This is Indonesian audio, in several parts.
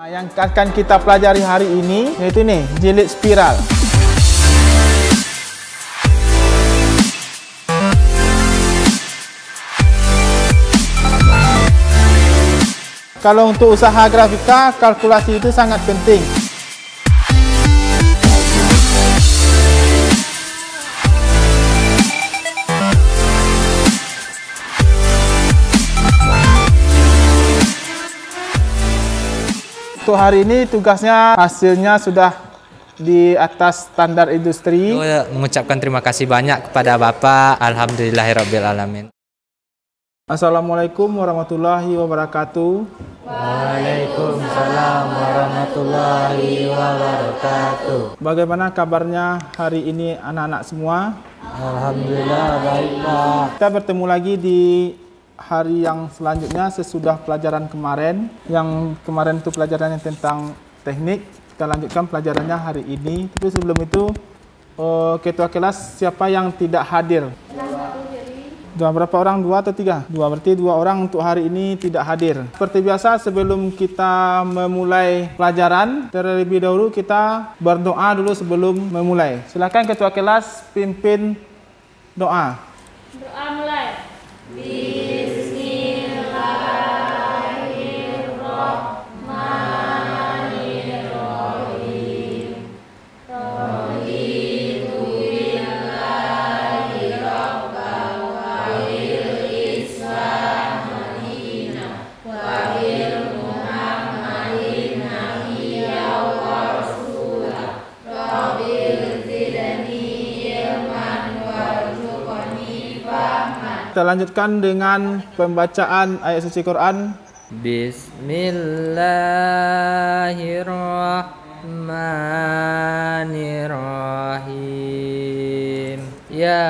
Yang akan kita pelajari hari ini yaitu nih, jilid spiral. Kalau untuk usaha grafika, kalkulasi itu sangat penting. Untuk hari ini tugasnya hasilnya sudah di atas standar industri. Saya mengucapkan terima kasih banyak kepada Bapak. Alhamdulillahirabbil alamin. Assalamualaikum warahmatullahi wabarakatuh. Waalaikumsalam warahmatullahi wabarakatuh. Bagaimana kabarnya hari ini anak-anak semua? Alhamdulillah baik, Pak. Kita bertemu lagi di hari yang selanjutnya sesudah pelajaran kemarin. Yang kemarin itu pelajarannya tentang teknik. Kita lanjutkan pelajarannya hari ini. Tapi sebelum itu, ketua kelas siapa yang tidak hadir? Berapa orang? 2 atau 3? 2, berarti 2 orang untuk hari ini tidak hadir. Seperti biasa, sebelum kita memulai pelajaran, terlebih dahulu kita berdoa dulu sebelum memulai. Silakan ketua kelas pimpin doa. Doa mulai. Kita lanjutkan dengan pembacaan ayat suci Quran. Bismillahirrahmanirrahim. Ya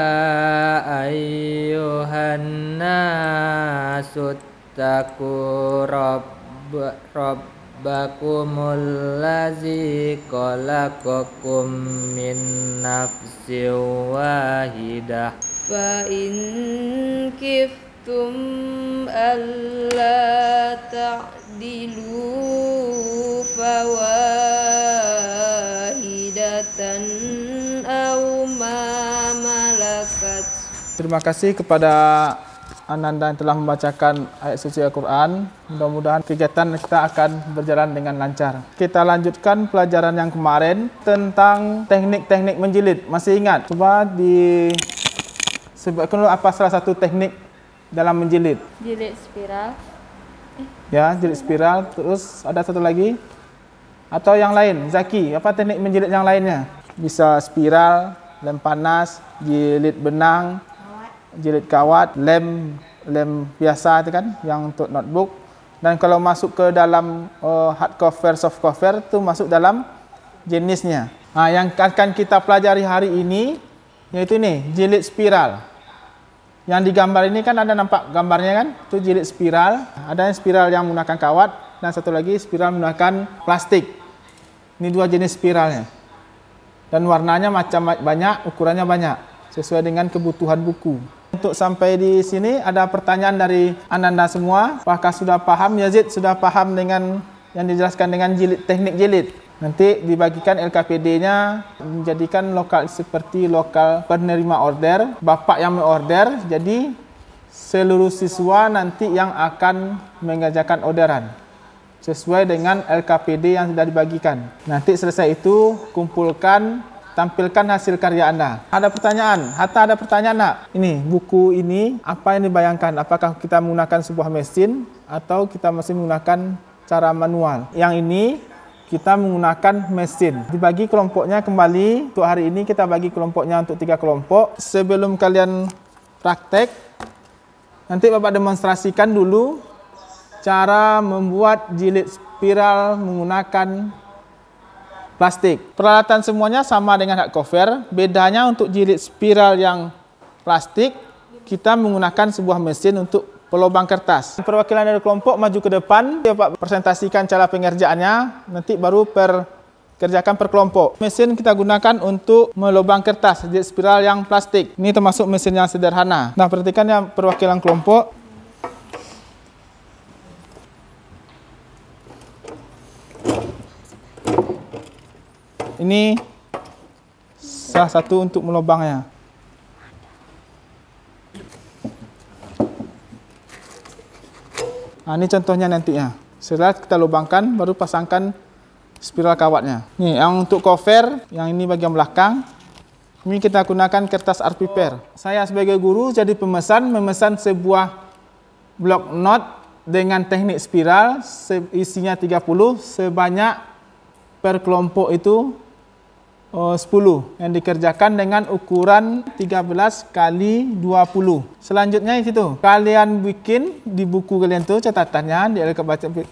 ayyuhan nasu taqu rabbakumul ladzi khalaqakum min nafsin wahidah. فإن كفتم ألا تعدلوا فواحدة أو ما ملكت. Terima kasih kepada Ananda yang telah membacakan ayat suci Al-Quran. Mudah-mudahan kegiatan kita akan berjalan dengan lancar. Kita lanjutkan pelajaran yang kemarin tentang teknik-teknik menjilid. Masih ingat? Coba sebutkan dulu apa salah satu teknik dalam menjilid. Jilid spiral. Ya, jilid spiral. Terus ada satu lagi? Atau yang lain? Zaki, apa teknik menjilid yang lainnya? Bisa spiral, lem panas, jilid benang, jilid kawat, lem biasa itu kan, yang untuk notebook. Dan kalau masuk ke dalam hard cover, soft cover, itu masuk dalam jenisnya. Nah, yang akan kita pelajari hari ini yaitu ini, jilid spiral. Yang digambar ini kan ada nampak gambarnya kan? Itu jilid spiral. Ada yang spiral yang menggunakan kawat dan satu lagi spiral menggunakan plastik. Ini 2 jenis spiralnya. Dan warnanya macam banyak, ukurannya banyak, sesuai dengan kebutuhan buku. Untuk sampai di sini ada pertanyaan dari Ananda semua. Apakah sudah paham? Yazid sudah paham dengan yang dijelaskan dengan teknik jilid? Nanti dibagikan LKPD-nya menjadikan lokal seperti lokal penerima order, bapak yang mengorder, jadi seluruh siswa nanti yang akan mengerjakan orderan sesuai dengan LKPD yang sudah dibagikan. Nanti selesai itu kumpulkan, tampilkan hasil karya Anda. Ada pertanyaan? Hatta ada pertanyaan nak? Ini buku ini apa yang dibayangkan? Apakah kita menggunakan sebuah mesin atau kita masih menggunakan cara manual? Yang ini kita menggunakan mesin. Dibagi kelompoknya kembali. Untuk hari ini kita bagi kelompoknya untuk 3 kelompok. Sebelum kalian praktek, nanti Bapak demonstrasikan dulu cara membuat jilid spiral menggunakan plastik. Peralatan semuanya sama dengan hard cover. Bedanya untuk jilid spiral yang plastik, kita menggunakan sebuah mesin untuk pelobang kertas. Perwakilan dari kelompok maju ke depan, Bapak presentasikan cara pengerjaannya, nanti baru kerjakan per kelompok. Mesin kita gunakan untuk melobang kertas, jilid spiral yang plastik. Ini termasuk mesin yang sederhana. Nah, perhatikan yang perwakilan kelompok. ini salah satu untuk melubangnya. Nah, ini contohnya nantinya. Setelah kita lubangkan, baru pasangkan spiral kawatnya. Nih, yang untuk cover, yang ini bagian belakang, ini kita gunakan kertas art paper. Saya sebagai guru jadi pemesan, memesan sebuah blok not dengan teknik spiral, isinya 30, sebanyak per kelompok itu 10, yang dikerjakan dengan ukuran 13 kali 20. Selanjutnya itu kalian bikin di buku kalian tuh catatannya di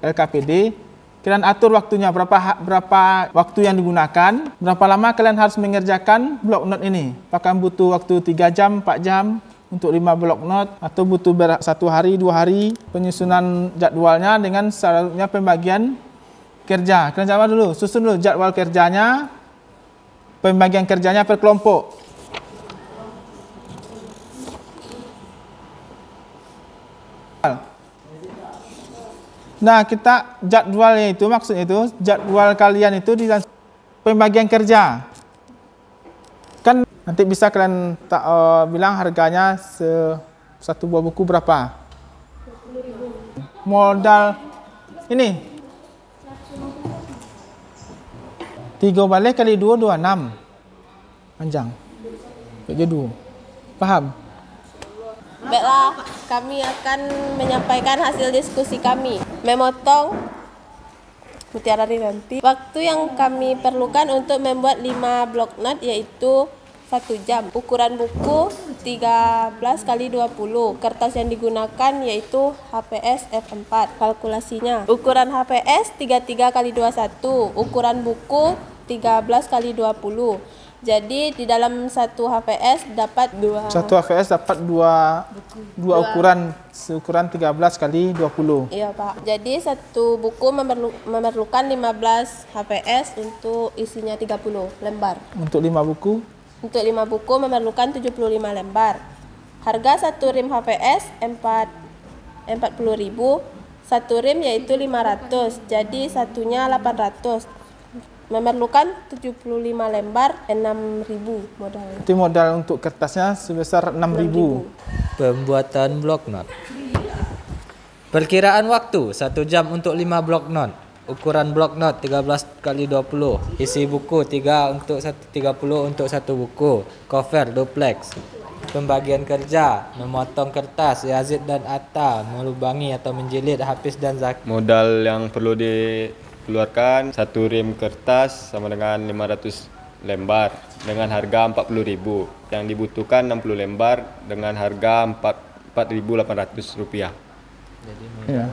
LKPD. Kalian atur waktunya berapa waktu yang digunakan, berapa lama kalian harus mengerjakan blok not ini. Apakah butuh waktu 3 jam, 4 jam untuk 5 blok not, atau butuh 1 hari, 2 hari. Penyusunan jadwalnya dengan selanjutnya pembagian kerja. Kalian jawab dulu, susun dulu jadwal kerjanya, pembagian kerjanya per kelompok. Nah, kita jadwalnya itu, maksudnya itu jadwal kalian itu di pembagian kerja. Kan nanti bisa kalian bilang harganya satu buah buku berapa? 20.000. Modal ini 3 balik kali 2, 26. Panjang. Jadi 2. Paham? Baiklah, kami akan menyampaikan hasil diskusi kami. Memotong Mutiara Riranti. Waktu yang kami perlukan untuk membuat 5 blok not yaitu 1 jam. Ukuran buku 13 kali 20. Kertas yang digunakan yaitu HPS F4. Kalkulasinya. Ukuran HPS 33 kali 21. Ukuran buku 13 kali 20. Jadi di dalam satu HPS dapat 2. Satu HPS dapat 2 ukuran, seukuran 13 kali 20. Iya, Pak. Jadi satu buku memerlukan 15 HPS untuk isinya 30 lembar. Untuk 5 buku? Untuk 5 buku memerlukan 75 lembar. Harga satu rim HPS 40.000. Satu rim yaitu 500. Jadi satunya 800. Memerlukan 75 lembar, 6.000 modal. Itu modal untuk kertasnya sebesar 6.000. Pembuatan blok not. Perkiraan waktu 1 jam untuk 5 blok not. Ukuran blok not 13 kali 20. Isi buku 30 untuk satu buku. Cover duplex. Pembagian kerja, memotong kertas, Yazid dan Atta, melubangi atau menjilid Hafiz dan Zaki. Modal yang perlu dikeluarkan, satu rim kertas sama dengan 500 lembar dengan harga 40.000. Yang dibutuhkan 60 lembar dengan harga 4.800 rupiah. Ya.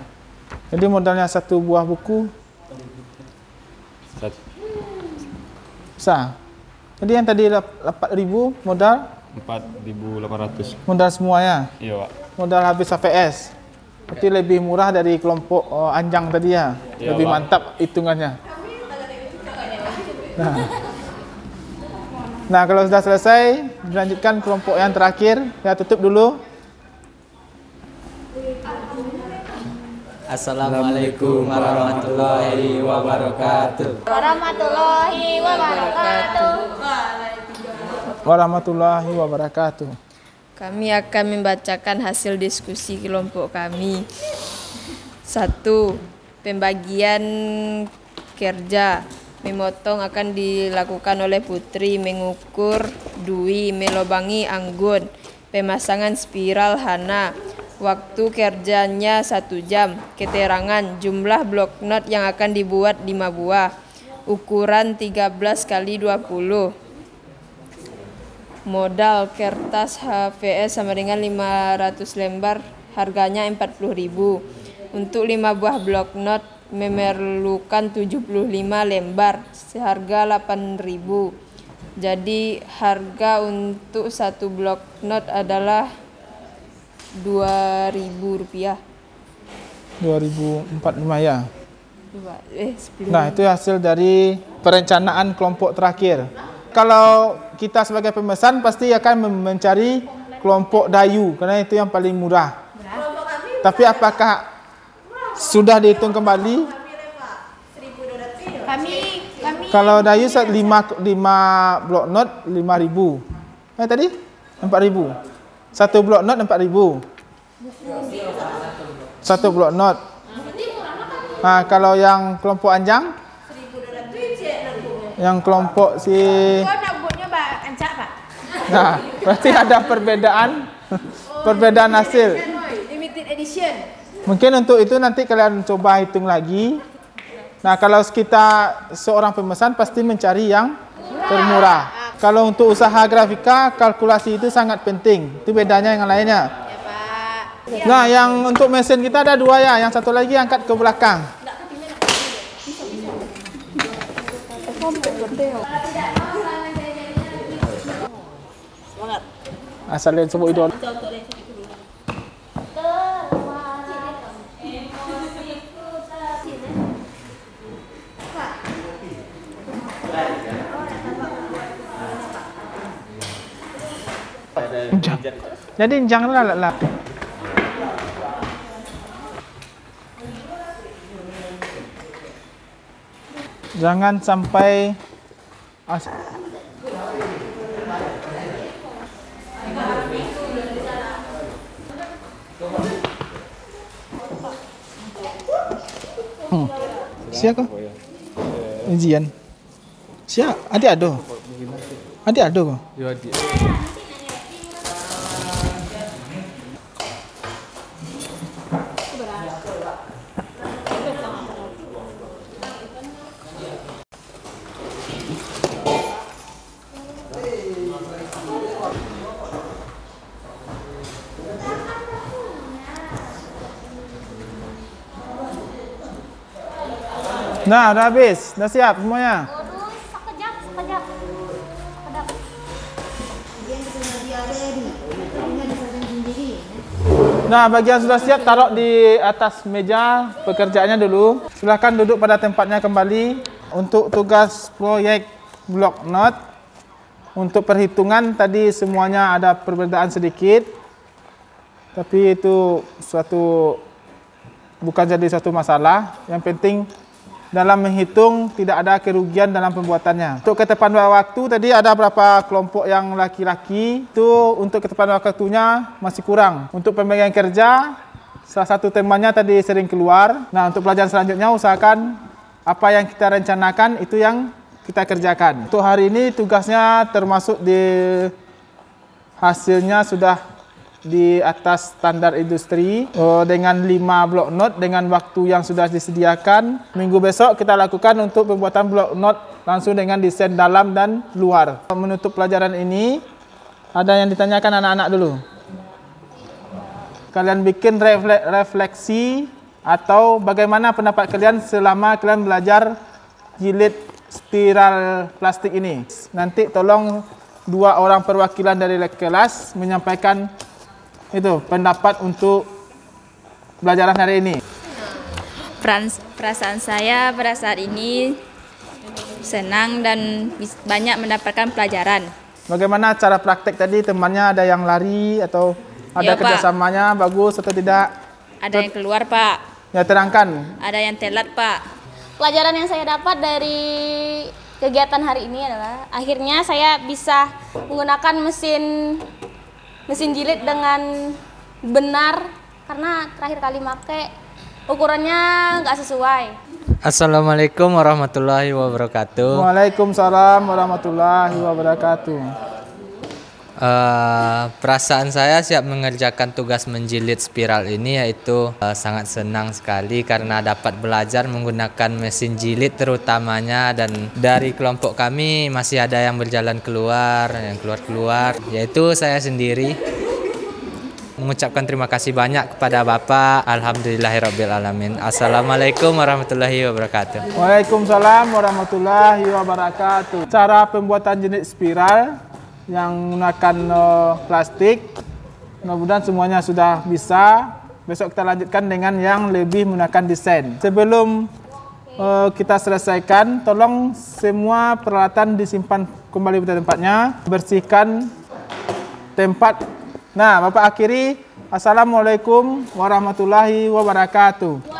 Jadi modalnya satu buah buku bisa. Jadi yang tadi 4.000 modal 4.800. modal semuanya. Iya, Pak. Modal habis HPS. Berarti lebih murah dari kelompok Anjang tadi ya. Iya, Lebih Pak. mantap hitungannya. Nah, kalau sudah selesai, dilanjutkan kelompok yang terakhir. Ya, tutup dulu. Assalamualaikum warahmatullahi wabarakatuh. Warahmatullahi wabarakatuh. Warahmatullahi wabarakatuh. Kami akan membacakan hasil diskusi kelompok kami. 1. Pembagian kerja. Memotong akan dilakukan oleh Putri, mengukur Dwi, melobangi Anggun, pemasangan spiral Hana. Waktu kerjanya 1 jam. Keterangan jumlah blok not yang akan dibuat 5 buah. Ukuran 13 kali 20. Modal kertas HVS sama dengan 500 lembar, harganya 40.000. Untuk 5 buah blok not memerlukan 75 lembar, seharga 8.000. Jadi harga untuk satu blok not adalah 2.000 rupiah. 2045 ya. 10. Nah, itu hasil dari perencanaan kelompok terakhir. Kalau kita sebagai pemesan pasti akan mencari kelompok Dayu karena itu yang paling murah. Tapi apakah sudah dihitung kembali? Kami Kalau Dayu 5 blok not 5.000. Tadi 4.000. Satu blok not 4.000. Satu blok not. Kalau yang kelompok Anjang? Yang kelompok si Nah, berarti ada perbedaan hasil. limited edition. Mungkin untuk itu nanti kalian coba hitung lagi. Nah, kalau kita seorang pemesan pasti mencari yang termurah. Kalau untuk usaha grafika, kalkulasi itu sangat penting. Itu bedanya yang lainnya. Nah, yang untuk mesin kita ada 2 ya. Yang satu lagi angkat ke belakang. Asal yang sebut idol. Jadi janganlah lah. Jangan sampai siapa? Ujian. Siapa? Adik ada. Adik ada kok? Ya, adik. Nah, udah habis. Udah siap semuanya? Sekejap. Nah, bagian sudah siap taruh di atas meja pekerjaannya dulu. Silakan duduk pada tempatnya kembali. Untuk tugas proyek block note, untuk perhitungan tadi semuanya ada perbedaan sedikit. Tapi itu bukan jadi suatu masalah. Yang penting dalam menghitung tidak ada kerugian dalam pembuatannya. Untuk ketepatan waktu tadi ada berapa kelompok yang laki-laki, itu untuk ketepatan waktunya masih kurang. Untuk pembagian kerja, salah satu temanya tadi sering keluar. Nah, untuk pelajaran selanjutnya usahakan apa yang kita rencanakan itu yang kita kerjakan. Untuk hari ini tugasnya termasuk di hasilnya sudah di atas standar industri dengan 5 blok note dengan waktu yang sudah disediakan. Minggu besok kita lakukan untuk pembuatan blok note langsung dengan desain dalam dan luar. Menutup pelajaran ini, ada yang ditanyakan anak-anak dulu. Kalian bikin refleksi atau bagaimana pendapat kalian selama kalian belajar jilid spiral plastik ini. Nanti tolong 2 orang perwakilan dari kelas menyampaikan itu pendapat untuk pelajaran hari ini. Perasaan saya pada saat ini senang dan banyak mendapatkan pelajaran. Bagaimana cara praktek tadi? Temannya ada yang lari atau ada Ya, Pak. kerjasamanya bagus atau tidak? Ada yang keluar, Pak. Ya, terangkan. Ada yang telat, Pak. Pelajaran yang saya dapat dari kegiatan hari ini adalah akhirnya saya bisa menggunakan mesin jilid dengan benar karena terakhir kali pakai ukurannya nggak sesuai. Assalamualaikum warahmatullahi wabarakatuh. Waalaikumsalam warahmatullahi wabarakatuh. Perasaan saya siap mengerjakan tugas menjilid spiral ini yaitu sangat senang sekali karena dapat belajar menggunakan mesin jilid terutamanya, dan dari kelompok kami masih ada yang berjalan keluar, yaitu saya sendiri. Mengucapkan terima kasih banyak kepada Bapak. Alhamdulillahirabbil alamin. Assalamualaikum warahmatullahi wabarakatuh. Waalaikumsalam warahmatullahi wabarakatuh. Cara pembuatan jilid spiral yang menggunakan plastik, mudah-mudahan semuanya sudah bisa. Besok kita lanjutkan dengan yang lebih menggunakan desain. Sebelum kita selesaikan, tolong semua peralatan disimpan kembali pada tempatnya, bersihkan tempat. Nah, Bapak akhiri, Assalamualaikum warahmatullahi wabarakatuh.